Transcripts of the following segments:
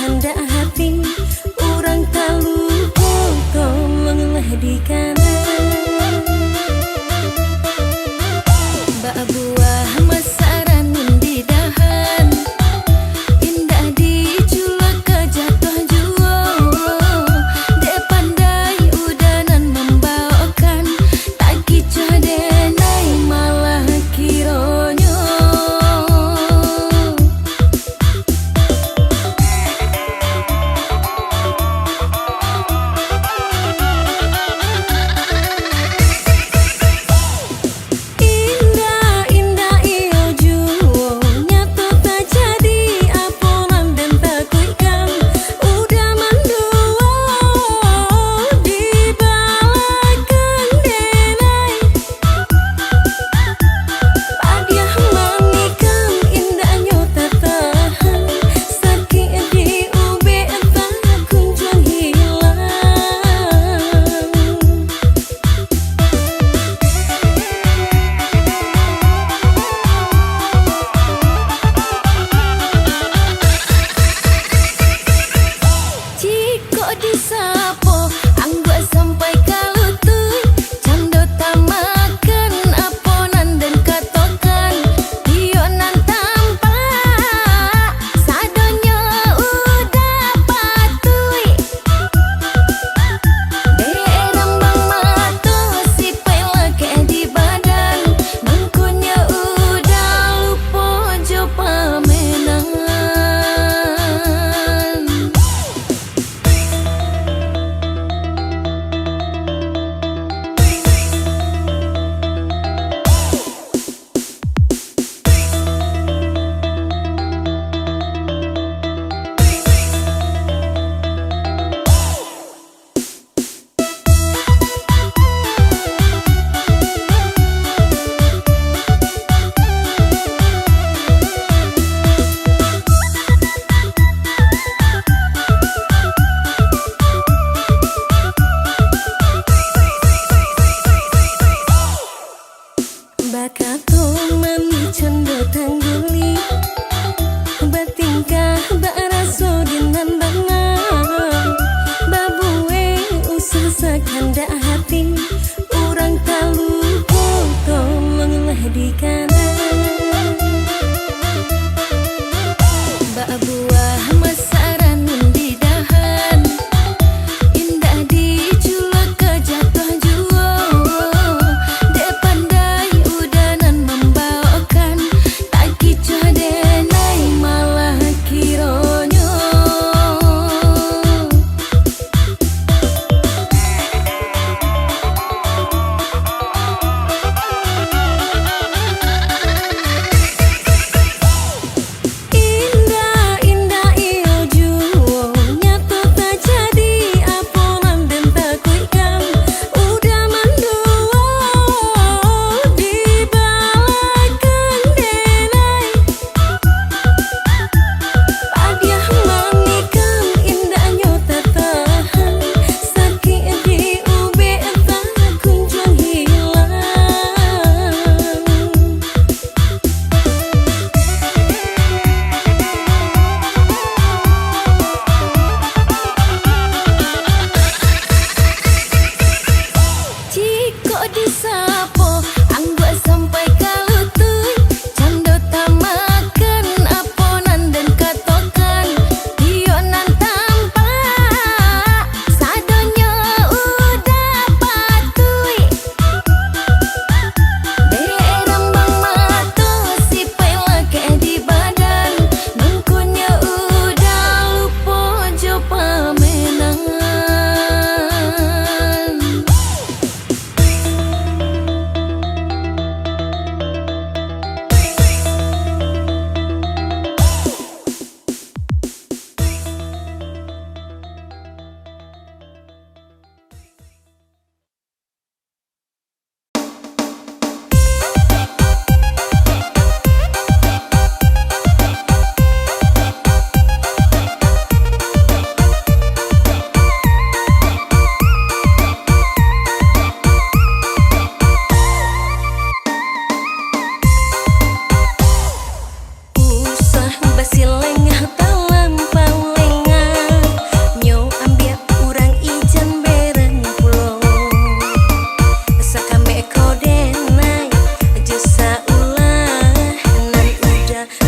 tanda hati orang talu tolonglah di kanan bak buah masaran di dahan indah diculak ke jatuh jua dek pandai udanan membawakan tak kicau denai malah kironyo.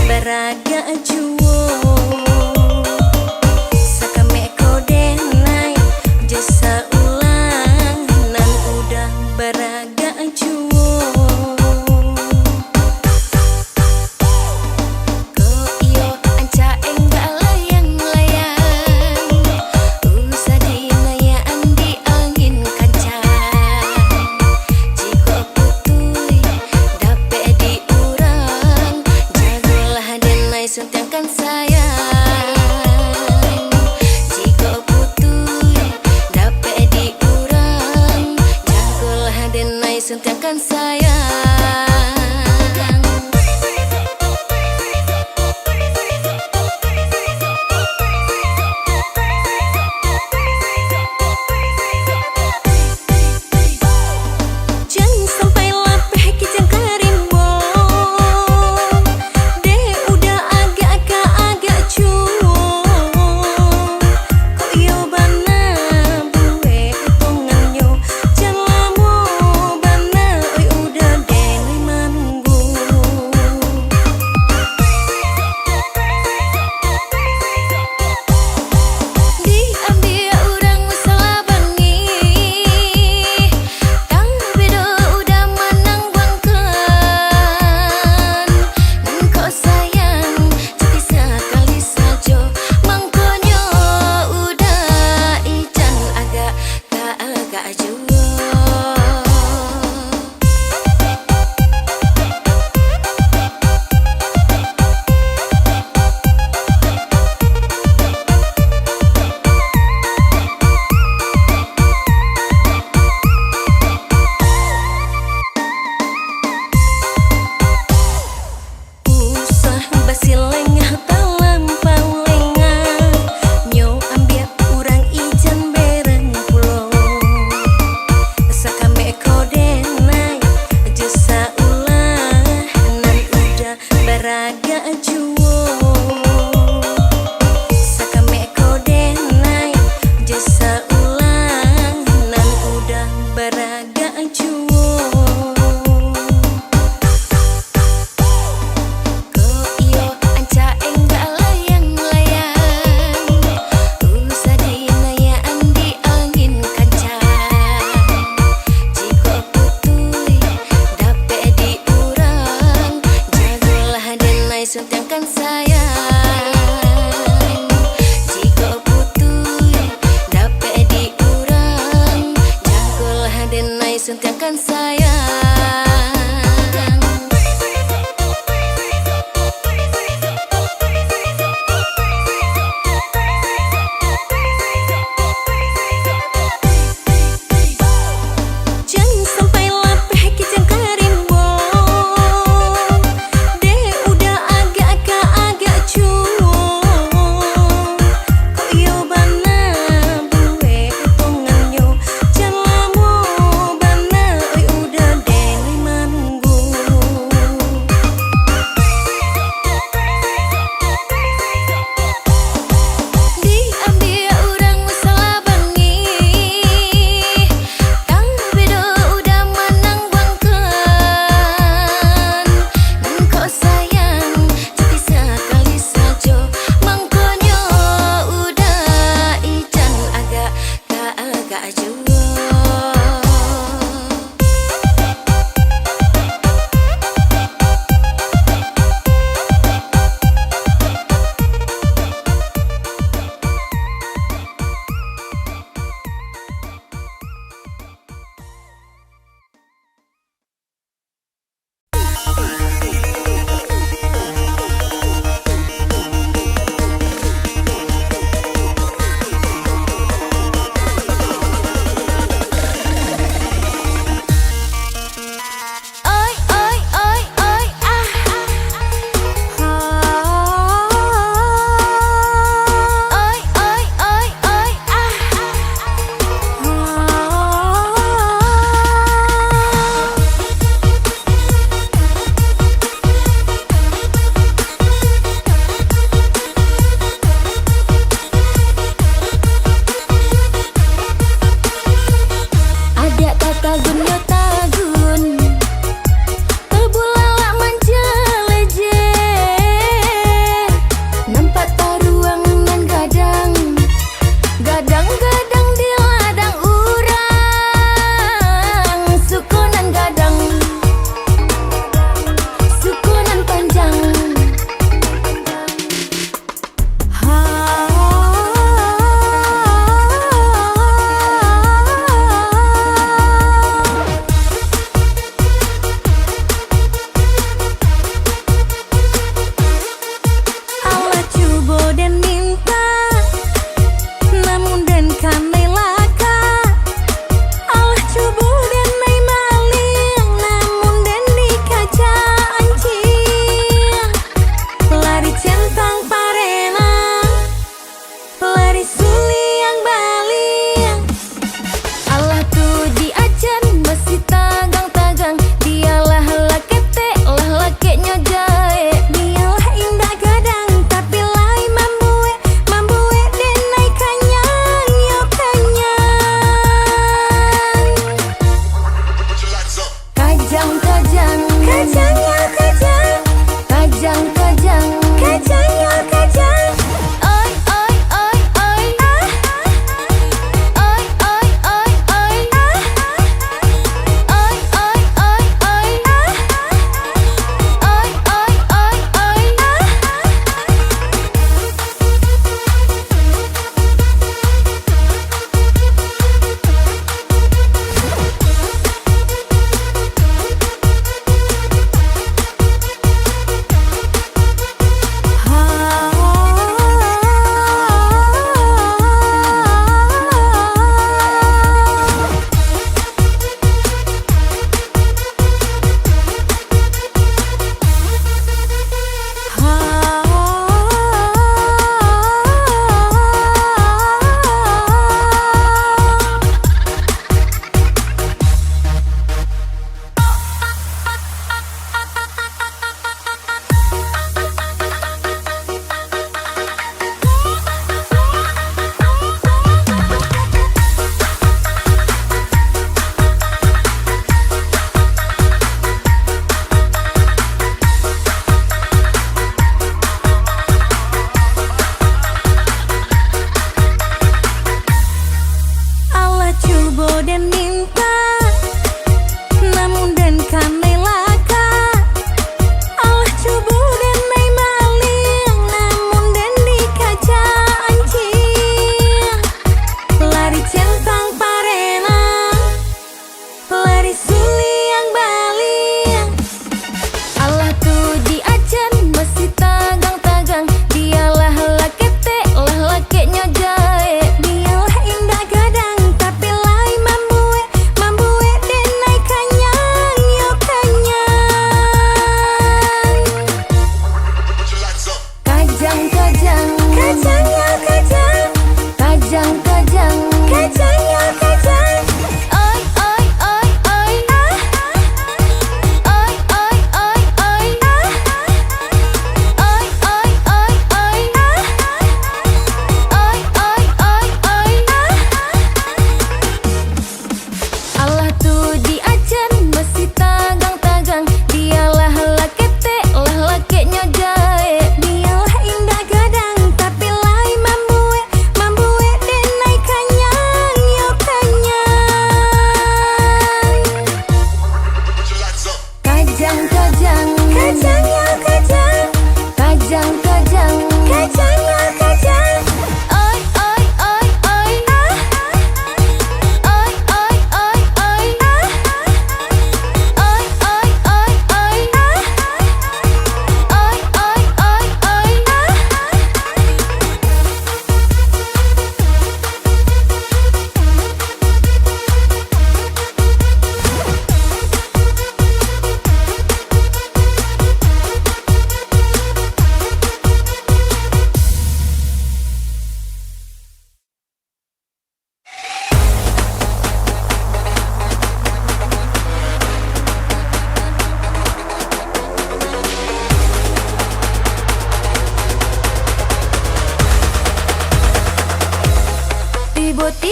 baraga juwo sakame kode nai jasa ulang nan udah baraga juwo ko iyo anca enggak layang-layang usah dinayaan di angin kancang jika putui dape di urang jagolah denai suntiangkan sayang jika putui dape di urang jagolah denai suntiangkan sayang. Jangan sampai lapeh kijang karimbong deh udah agak cuo kok yo bana buwe utonganyo jalamu bana oi udah denai manunggu diambil urang salah bangi kang bedo udah menang bangkan nan kok sayang jadi sekali saja mangkonyo udah ijan agak juo. Usah basi lengah talampau lengah nyo ambiak urang ijan bereng pulo sakame kode nai jasa ulah nan udah baraga juwo sakame kode nai jasa ulah nan udah baraga juwo ko iyo anca enggak layang-layang usah dinayaan di angin kancang jika putui dape di urang jagolah denai suntiangkan sayang jika putui dape di urang jagolah denai suntiangkan sayang. Jangan sampai lapeh kijang karimbong deh udah agak cuo kok iyo bana buwe utonganyo jalamu bana oi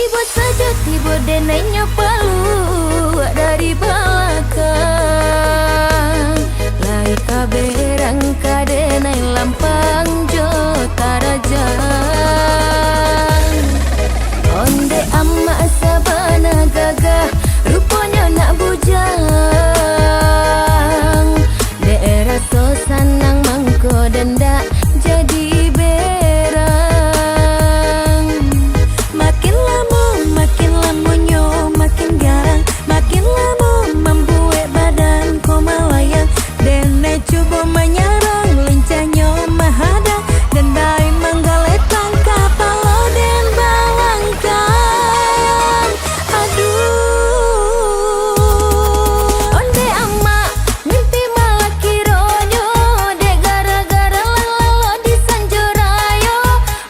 Tiba-tiba saja tiba denenya palu dari belakang. Lai kaberang kadenai lampang jo tarajang. Onde amma sabana gagah rupanya nak bujang. Daerah so sanang mangko denda jadi berang. Makin lama nyo makin garang. Makin lama membuat badan ko melayang. Dene coba menyerang lincahnya mahadang. Dan dai menggaletang kapalo dan balangkan. Aduh, onde amma mimpi malah kironyo. De gara-gara lalo di sanjorayo.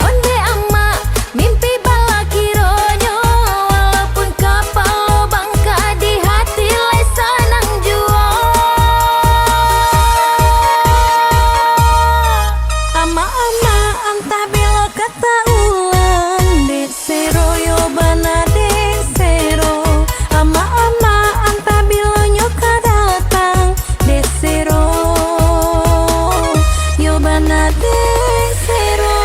Onde amma mimpi bala kironyo. Walaupun kapal bangka di hati lesanang juo. Ama-ama antah bela kata ulang. Desero yo bana desero. Ama-ama antah bila nyoka datang. Desero yo bana desero.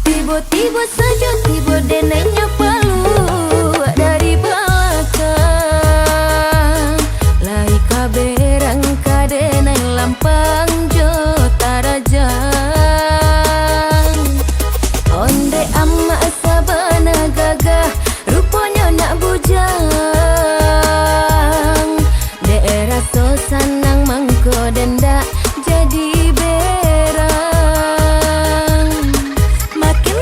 Tiba-tiba saja tiba denenya palu dari belakang. Lai kaberang kadenai lampang jo tarajang. Onde amma sabana gagah rupanya nak bujang. Daerah so sanang mangko denda jadi berang. Makin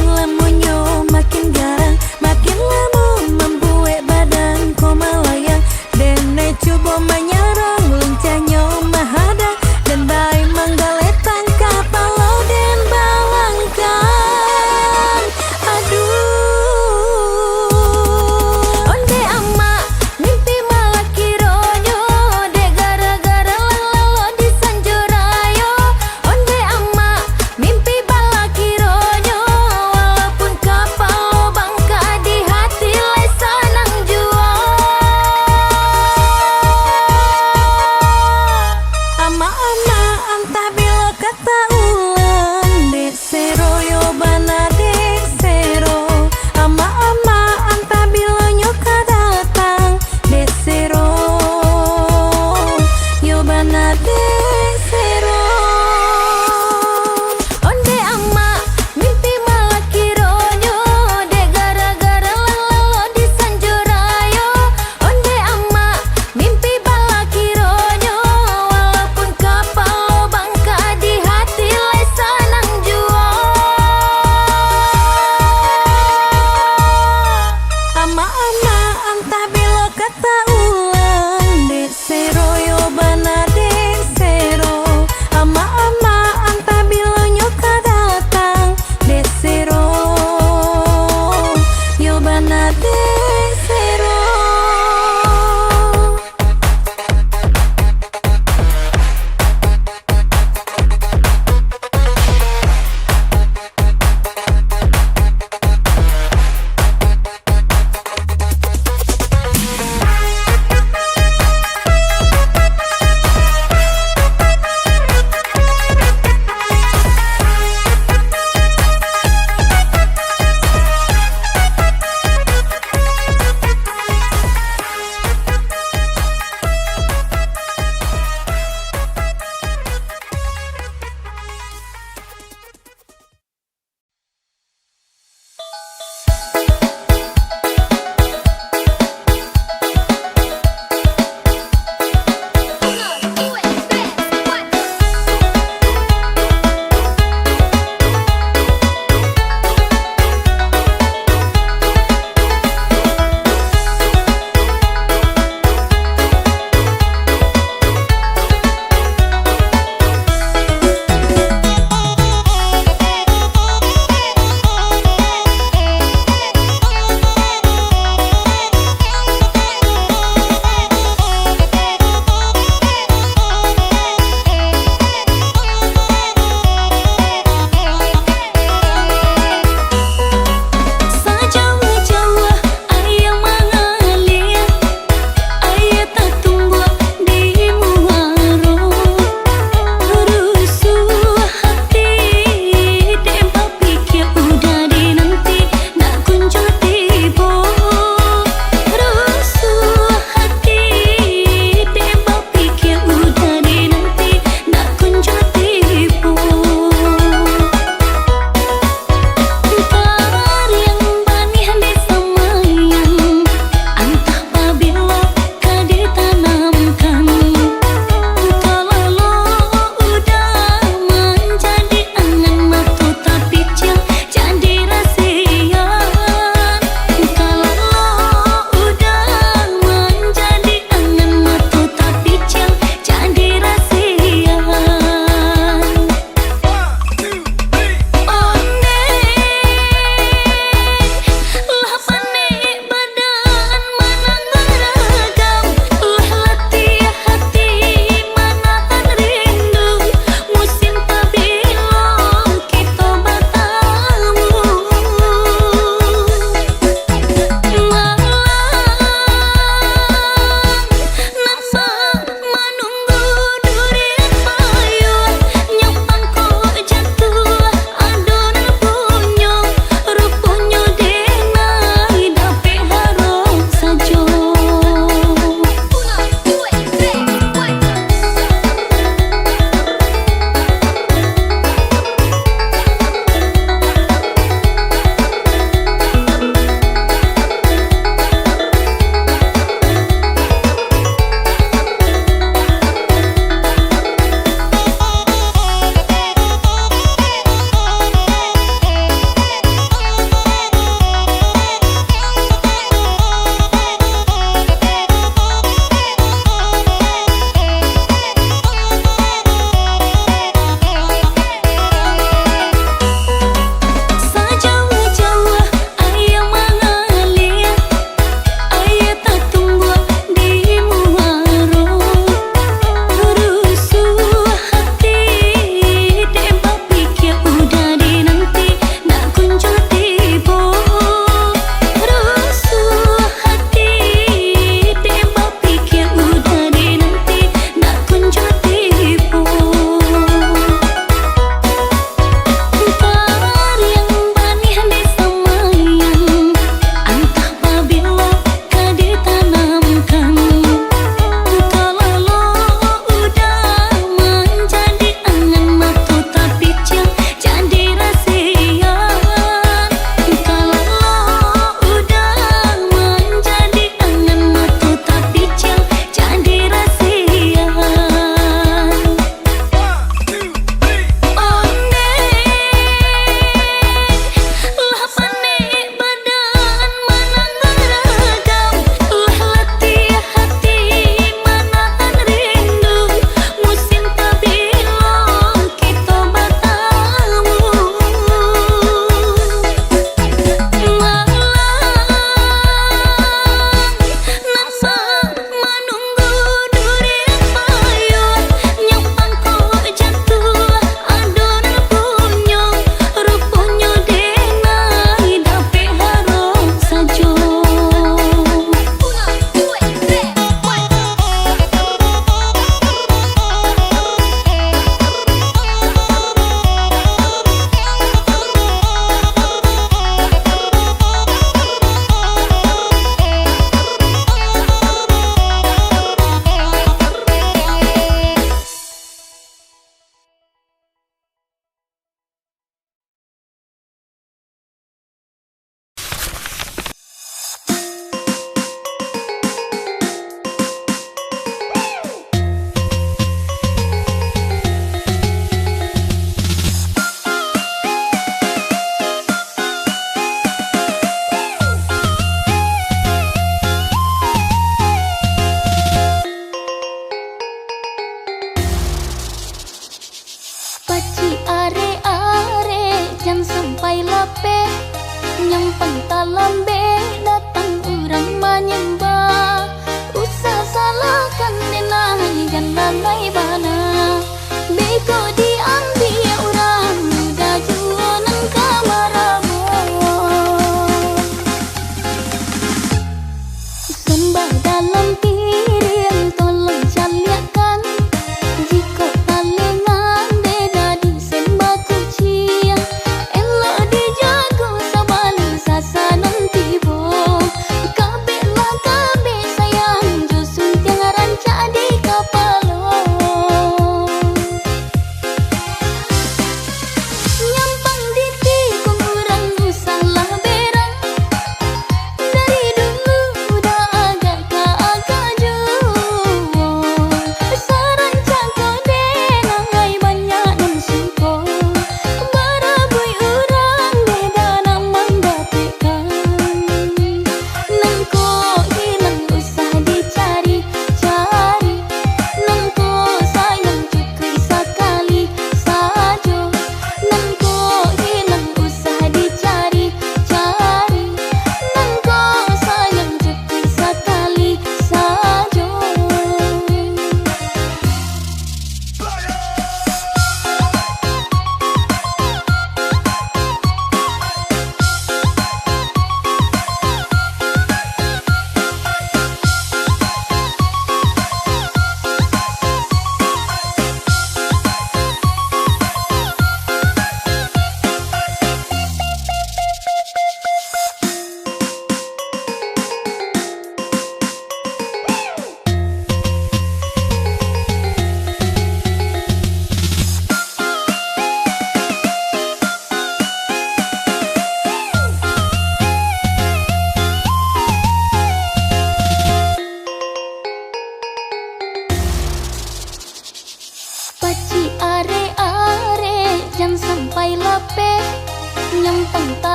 lama nyo makin garang. Makin lama membuat badan ko melayang. Dene coba menyerang lincahnya mahadang. Dan bayi menggaletang kapalo dan balangkan. Aduh, onde amma mimpi malah kironyo. De gara-gara lalo di sanjorayo. Onde amma mimpi bala kironyo. Walaupun kapal bangka di hati lesanang juo. Ama-ama antah bila kata ulang. Desero yo bana desero. Ama-ama antah bila nyoka datang. Desero yo bana desero. Onde amma mimpi malah kironyo. De gara-gara lalo di sanjorayo. Onde amma mimpi bala kironyo. Walaupun kapal bangka di hati lesanang juo. Ama-ama antah bila kata ulang. Desero yo bana desero. Ama-ama antah bila nyoka datang. Desero yo bana desero.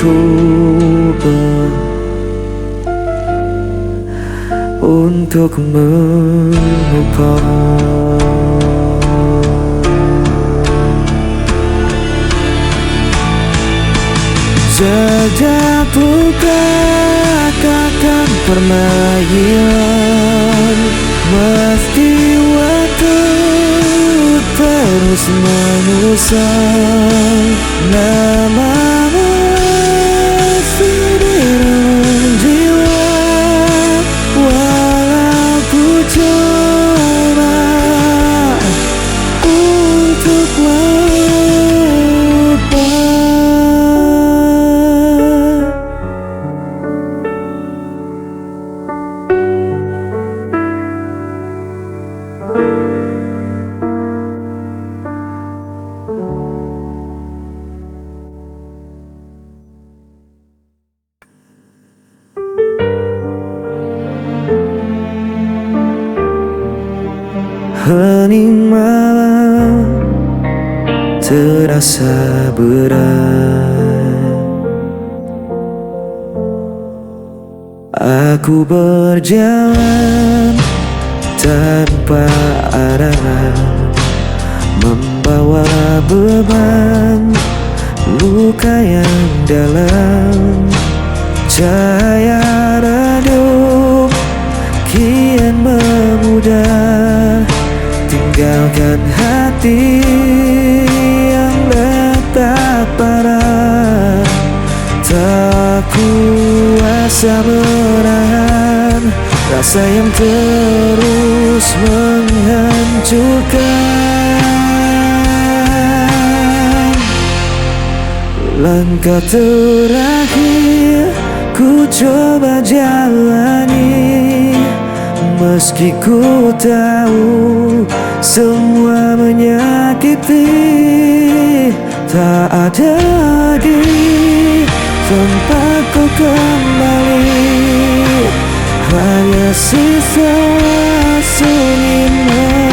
coba untuk melupakan. Sejak luka takkan pernah hilang, meski waktu terus mengusang namamu masih di dalam jiwa. Walau ku coba untuk lupa. Hening malam terasa berat. Aku berjalan tanpa arah, membawa beban luka yang dalam. Cahaya redup kian memudar, tinggalkan hati yang letak parah. Tak kuasa menahan rasa yang terus menghancurkan. Langkah terakhir ku coba jalani, meski ku tahu semua menyakiti. Tak ada lagi tempat ku kembali, hanya sisa sunyi menemani.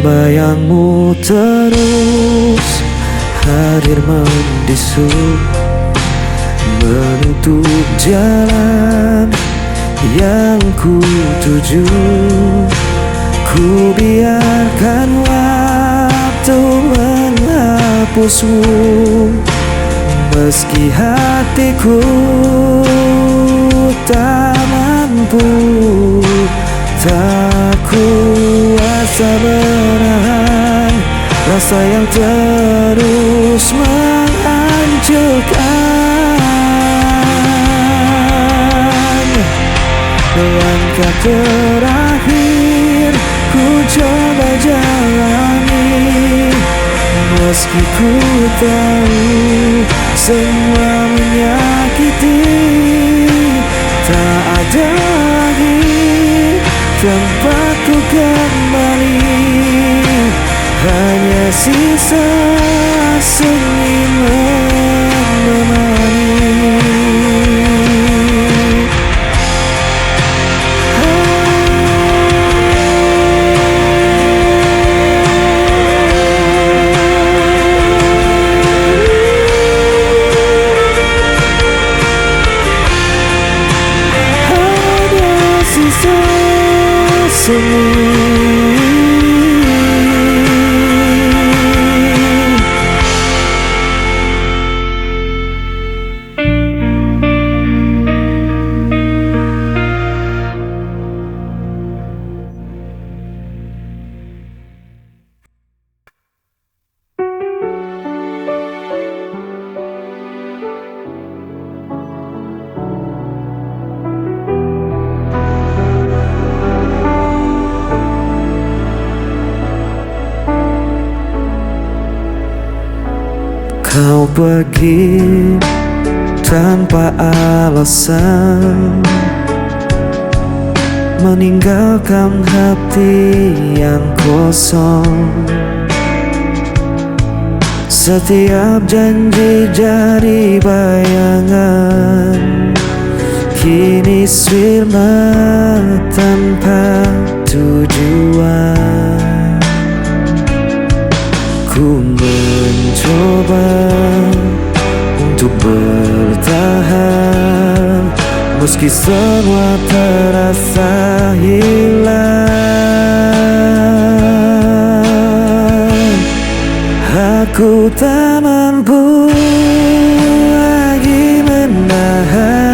Bayangmu terus hadir mendesu, menutup jalan yang ku tuju. Ku biarkan waktu menghapusmu, meski hatiku tak mampu. Tak kuasa menahan rasa yang terus menghancurkan. Langkah terakhir ku coba jalani, meski ku tahu semua menyakiti. Tak ada lagi tempat ku kembali, hanya sisa sunyi menemani. Hanya sisa sunyi. Kau pergi tanpa alasan, meninggalkan hati yang kosong. Setiap janji jadi bayangan, kini sirna tanpa tujuan. Ku mencoba untuk bertahan, meski semua terasa hilang. Aku tak mampu lagi menahan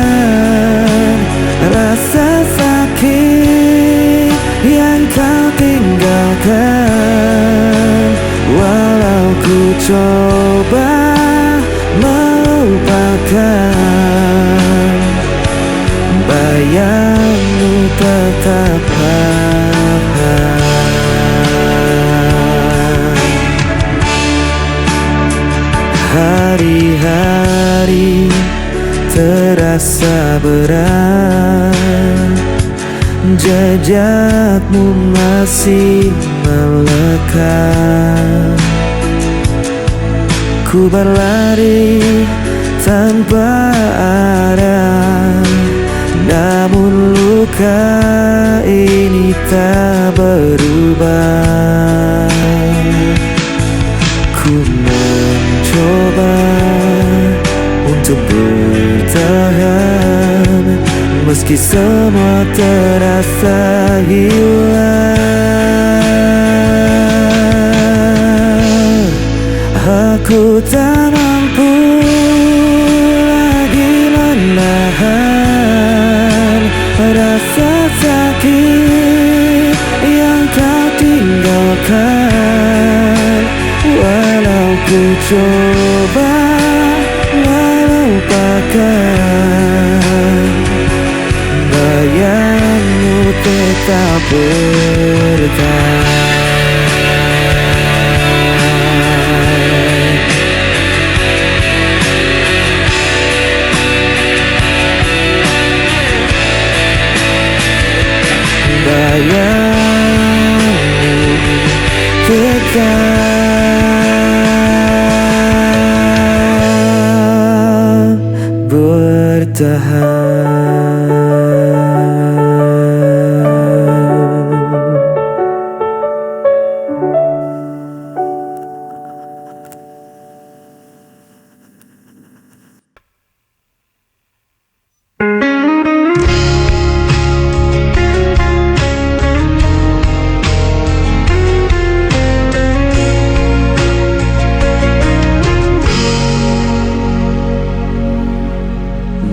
rasa sakit yang kau tinggalkan. Walau ku coba melupakan, bayangmu tetap ada. Hari-hari terasa berat, jejakmu masih melekat. Ku berlari tanpa arah, namun luka ini tak berubah. Ku mencoba untuk bertahan, meski semua terasa hilang. Aku tak mampu lagi menahan rasa sakit yang kau tinggalkan. Walau ku coba melupakan, bayangmu tetap bertahan. Bayangmu tetap bertahan.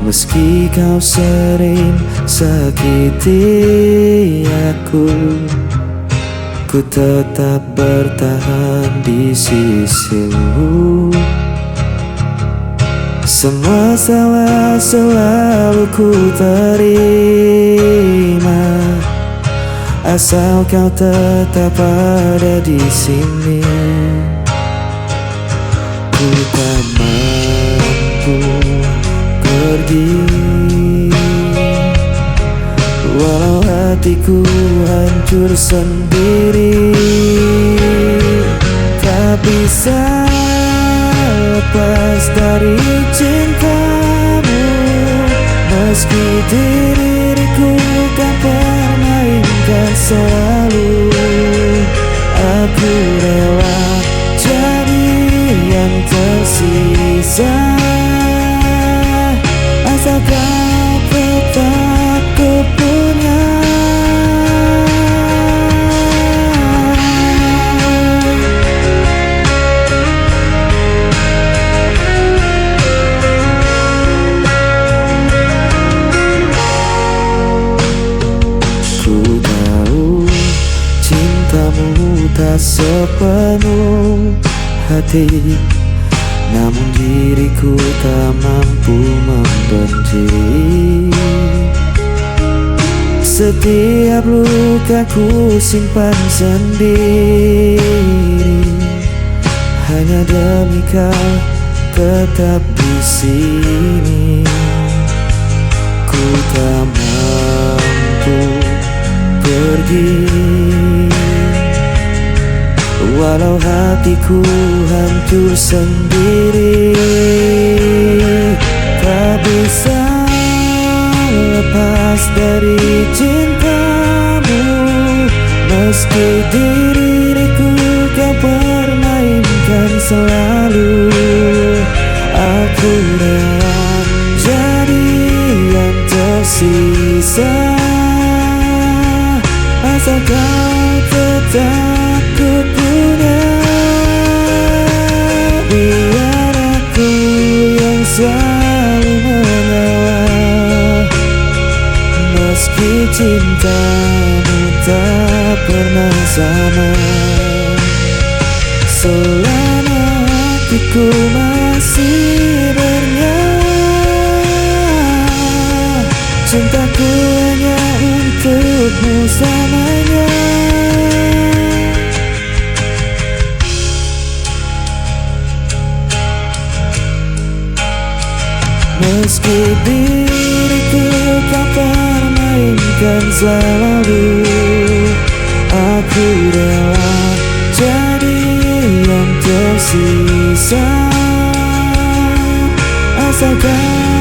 Meski kau sering sakiti aku, ku tetap bertahan di sisimu. Semua salah selalu ku terima, asal kau tetap ada di sini. Ku tak mampu pergi, walau hatiku hancur sendiri. Tak bisa lepas dari cintamu, meski diriku kan permainkan selalu. Aku rela jadi yang tersisa, asal kau tetap ku punya. Ku tahu cintamu tak sepenuh hati, namun diriku tak mampu membenci. Setiap luka ku simpan sendiri, hanya demi kau tetap di sini. Ku tak mampu pergi. Walau hatiku hancur sendiri, tak bisa lepas dari cintamu. Meski diriku kau permainkan selalu, aku rela jadi yang tersisa, asal kau tetap ku punya. Biar aku yang selalu mengawal, meski cintamu tak pernah sama. Selama hatiku masih bernyawa, cintaku hanya untukmu selamanya. Meski diriku kau permainkan selalu, aku rela jadi yang tersisa, asal kau